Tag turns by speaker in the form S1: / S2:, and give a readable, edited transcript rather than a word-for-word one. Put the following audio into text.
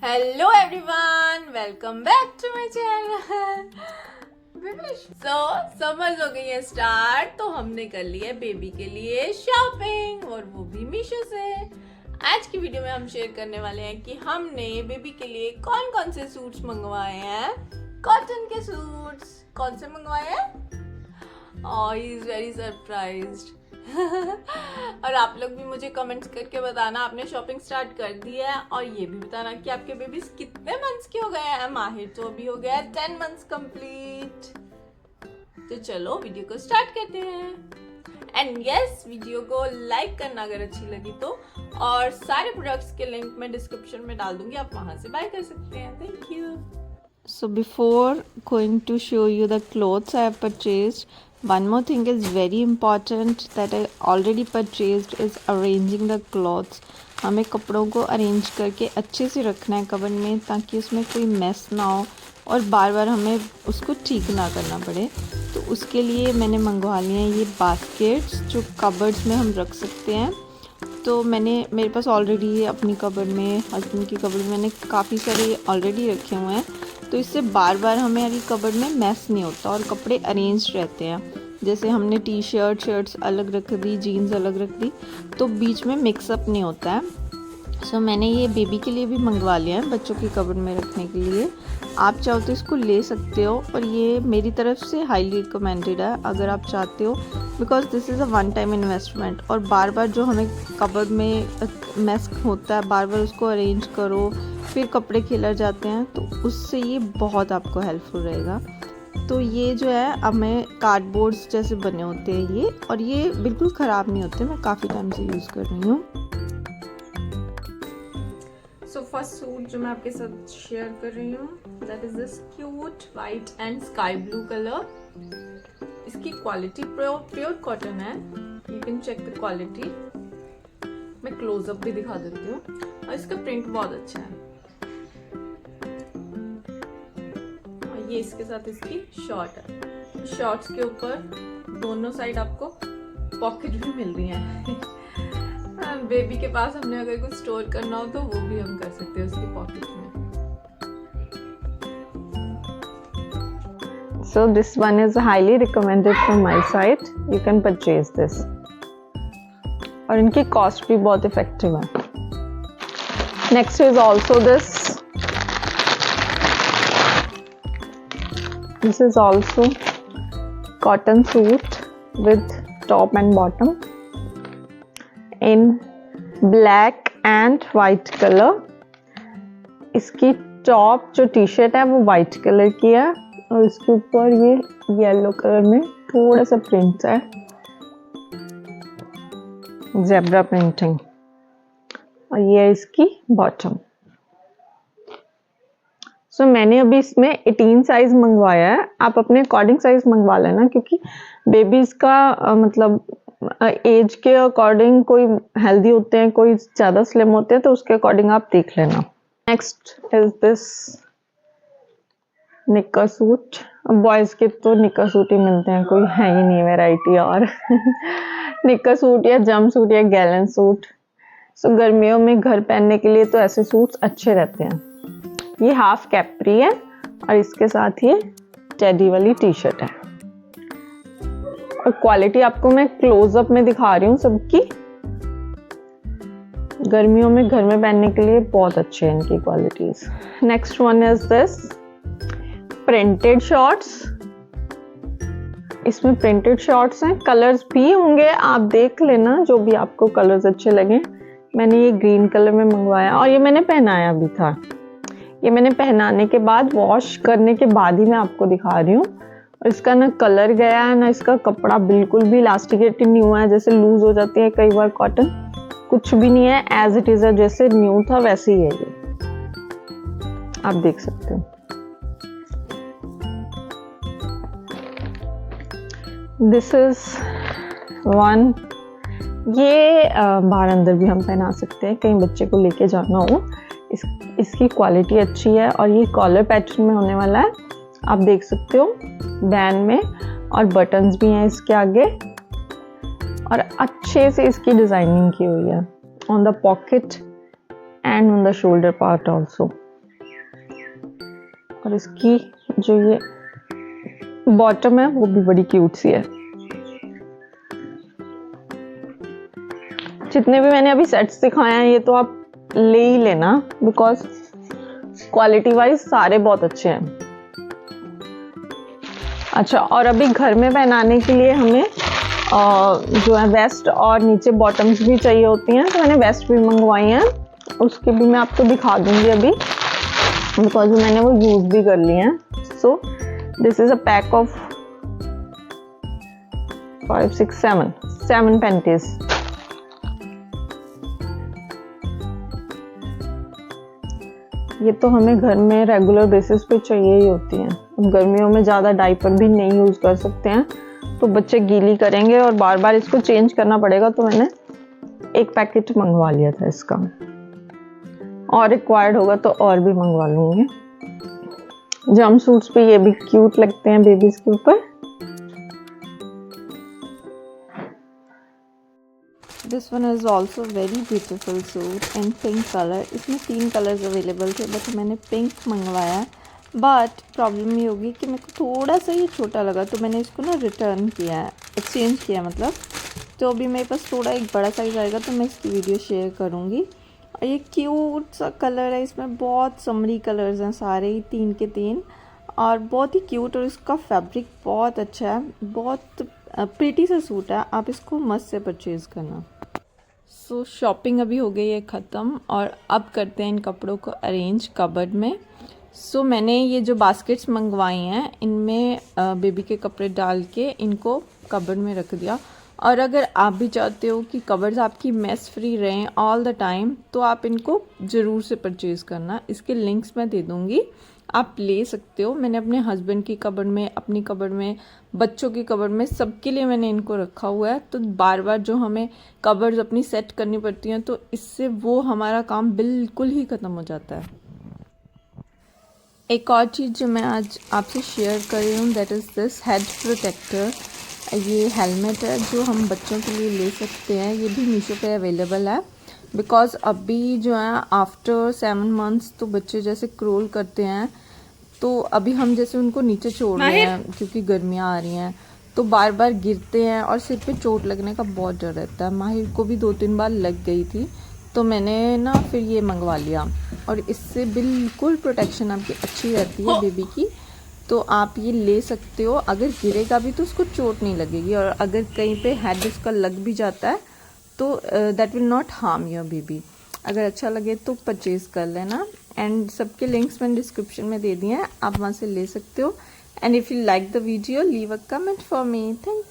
S1: Hello everyone, welcome back to my channel. So summers हो गई है स्टार्ट, तो हमने कर लिया है बेबी के लिए शॉपिंग, और वो भी मीशो से। आज की वीडियो में हम शेयर करने वाले हैं कि हमने बेबी के लिए कौन कौन से सूट्स मंगवाए हैं। कॉटन के सूट्स कौन से मंगवाए हैं, ही इज वेरी सरप्राइज्ड। और आप लोग भी मुझे कमेंट्स करके बताना आपने शॉपिंग स्टार्ट कर दी है, और ये भी बताना कि आपके बेबीज कितने मंथ्स के हो गए हैं। माहिर तो अभी हो गया है 10 मंथ्स कंप्लीट। तो चलो वीडियो को स्टार्ट करते हैं। एंड यस, वीडियो को लाइक करना अगर अच्छी लगी तो, और सारे प्रोडक्ट्स के लिंक मैं डिस्क्रिप्शन में डाल दूंगी, आप वहां से बाय कर सकते हैं। Thank you.
S2: So before going to show you the clothes I have purchased, one more thing is very important that I already purchased is arranging the clothes. हमें कपड़ों को अरेंज करके अच्छे से रखना है कबर्ड में, ताकि उसमें कोई मेस ना हो और बार बार हमें उसको ठीक ना करना पड़े। तो उसके लिए मैंने मंगवा लिए हैं ये बास्केट्स जो कबर्ड्स में हम रख सकते हैं। तो मेरे पास ऑलरेडी अपनी कबर्ड में, हस्बैंड की कबर्ड में मैंने काफ़ी सारे ऑलरेडी रखे हुए हैं, तो इससे बार बार हमारी कबर्ड में मैस नहीं होता और कपड़े अरेंज रहते हैं। जैसे हमने टी शर्ट्स अलग रख दी, जीन्स अलग रख दी, तो बीच में मिक्सअप नहीं होता है। सो मैंने ये बेबी के लिए भी मंगवा लिया है, बच्चों की कबर्ड में रखने के लिए। आप चाहो तो इसको ले सकते हो, और ये मेरी तरफ से हाईली रिकमेंडेड है अगर आप चाहते हो, because this is a one time investment. और बार बार जो हमें कबर्ड में मैस होता है, बार बार उसको अरेंज करो, फिर कपड़े खिलर जाते हैं, तो उससे ये बहुत आपको हेल्पफुल रहेगा। तो ये जो है अब मैं कार्डबोर्ड्स जैसे बने होते हैं ये, और ये बिल्कुल ख़राब नहीं होते, मैं काफ़ी टाइम से यूज़ कर रही हूँ।
S1: सो फर्स्ट सूट जो मैं आपके साथ शेयर कर रही हूँ, that is this cute white and sky blue colour. इसकी क्वालिटी प्योर कॉटन है, you can check the quality. मैं क्लोजअप भी दिखा देती हूँ, और इसका प्रिंट बहुत अच्छा है। और ये इसके साथ इसकी शॉर्ट है। शॉर्ट्स के ऊपर दोनों साइड आपको पॉकेट भी मिल रही है। बेबी के पास हमने अगर कुछ स्टोर करना हो तो वो भी हम कर सकते हैं उसकी पॉकेट में।
S2: So this one is highly recommended from my side. You can purchase this. और इनकी कॉस्ट भी बहुत इफेक्टिव है। Next is also this. This is also cotton suit with top and bottom in black and white color. इसकी top जो T shirt है वो white colour की है, और इसके ऊपर ये येलो कलर में थोड़ा सा प्रिंट है, जेब्रा प्रिंटिंग, और ये है इसकी बॉटम। सो मैंने अभी इसमें 18 साइज मंगवाया है, आप अपने अकॉर्डिंग साइज मंगवा लेना, क्योंकि बेबीज का मतलब एज के अकॉर्डिंग कोई हेल्दी होते हैं, कोई ज़्यादा स्लिम होते हैं, तो उसके अकॉर्डिंग आप देख लेना। नेक्स्ट इज दिस निक्कर सूट। बॉयज़ के तो निक्कर सूट ही मिलते हैं, कोई है ही नहीं वैरायटी और। निक्कर सूट या जंप सूट या गैलन सूट। सो गर्मियों में घर पहनने के लिए तो ऐसे सूट्स अच्छे रहते हैं। ये हाफ कैप्री है, और इसके साथ ये टेडी वाली टी शर्ट है, और क्वालिटी आपको मैं क्लोजअप में दिखा रही हूँ सबकी। गर्मियों में घर में पहनने के लिए बहुत अच्छे हैं इनकी qualities. Next one is this printed shorts. इसमें प्रिंटेड शॉर्ट्स हैं, कलर्स भी होंगे, आप देख लेना जो भी आपको कलर्स अच्छे लगे। मैंने ये ग्रीन कलर में मंगवाया, और ये मैंने पहनाया भी था। ये मैंने पहनाने के बाद वॉश करने के बाद ही मैं आपको दिखा रही हूँ। और इसका ना कलर गया है ना इसका कपड़ा बिल्कुल भी इलास्टिकेटेड नहीं हुआ है, जैसे लूज हो जाती है कई बार कॉटन, कुछ भी नहीं है, एज इट इज है, जैसे न्यू था वैसे ही है ये, आप देख सकते हो। दिस इज वन, ये बाहर अंदर भी हम पहना सकते हैं, कहीं बच्चे को लेके जाना हो। इसकी क्वालिटी अच्छी है, और ये कॉलर पैटर्न में होने वाला है, आप देख सकते हो बैंड में, और बटन्स भी हैं इसके आगे, और अच्छे से इसकी डिजाइनिंग की हुई है on the pocket and on the shoulder part also. और इसकी जो ये बॉटम है वो भी बड़ी क्यूट सी है। जितने भी मैंने अभी सेट्स दिखाए हैं ये तो आप ले ही लेना, बिकॉज क्वालिटी वाइज सारे बहुत अच्छे हैं। अच्छा, और अभी घर में पहनाने के लिए हमें जो है वेस्ट और नीचे बॉटम्स भी चाहिए होती हैं, तो मैंने वेस्ट भी मंगवाई हैं। उसके भी मैं आपको दिखा दूंगी अभी, बिकॉज मैंने वो यूज भी कर लिए हैं। So this is a pack of 5 6 7 panties. ये तो हमें घर में रेगुलर बेसिस पे चाहिए ही होती हैं। अब गर्मियों में ज़्यादा डाइपर भी नहीं यूज़ कर सकते हैं, तो बच्चे गीली करेंगे और बार बार इसको चेंज करना पड़ेगा, तो मैंने एक पैकेट मंगवा लिया था इसका, और रिक्वायर्ड होगा तो और भी मंगवा लूँगी। जंप सूट्स पे ये भी क्यूट लगते हैं बेबीज के ऊपर। This one is also very beautiful suit in pink colour. इसमें 3 कलर्स अवेलेबल थे, बट मैंने पिंक मंगवाया। बट प्रॉब्लम ये होगी कि मेरे को थोड़ा सा ये छोटा लगा, तो मैंने इसको ना रिटर्न किया है, एक्सचेंज किया मतलब। तो अभी मेरे पास थोड़ा एक बड़ा साइज़ आएगा तो मैं इसकी वीडियो शेयर करूँगी। और ये क्यूट सा कलर है, इसमें बहुत समरी कलर्स हैं सारे ही 3 के 3, और बहुत ही क्यूट, और इसका फैब्रिक बहुत अच्छा है, बहुत प्रीटी सा सूट है। आप इसको मस्त से परचेज़ करना। सो शॉपिंग अभी हो गई है ख़त्म, और अब करते हैं इन कपड़ों को अरेंज कबर्ड में। सो मैंने ये जो बास्केट्स मंगवाई हैं इनमें बेबी के कपड़े डाल के इनको कबर्ड में रख दिया। और अगर आप भी चाहते हो कि कबर्ड्स आपकी मेस फ्री रहें ऑल द टाइम, तो आप इनको ज़रूर से परचेज़ करना। इसके लिंक्स मैं दे दूँगी, आप ले सकते हो। मैंने अपने हस्बैंड की कबर्ड में, अपनी कबर्ड में, बच्चों की कबर्ड में, सबके लिए मैंने इनको रखा हुआ है। तो बार बार जो हमें कबर्ड्स अपनी सेट करनी पड़ती हैं, तो इससे वो हमारा काम बिल्कुल ही ख़त्म हो जाता है। एक और चीज़ जो मैं आज आपसे शेयर कर रही हूँ, that is this head protector. ये हेलमेट है जो हम बच्चों के लिए ले सकते हैं। ये भी मीशो पे अवेलेबल है, बिकॉज़ अभी जो है आफ्टर 7 मंथ्स तो बच्चे जैसे क्रोल करते हैं, तो अभी हम जैसे उनको नीचे छोड़ रहे हैं क्योंकि गर्मियाँ आ रही हैं, तो बार बार गिरते हैं और सिर पे चोट लगने का बहुत डर रहता है। माहिर को भी 2-3 बार लग गई थी, तो मैंने ना फिर ये मंगवा लिया, और इससे बिल्कुल प्रोटेक्शन आपकी अच्छी रहती है बेबी की। तो आप ये ले सकते हो। अगर गिरेगा भी तो उसको चोट नहीं लगेगी, और अगर कहीं पे हेड उसका लग भी जाता है तो that will not harm your baby. अगर अच्छा लगे तो परचेज़ कर लेना, एंड सबके लिंक्स मैंने डिस्क्रिप्शन में दे दिए हैं, आप वहाँ से ले सकते हो। And if you like the video leave a comment for me. Thank you.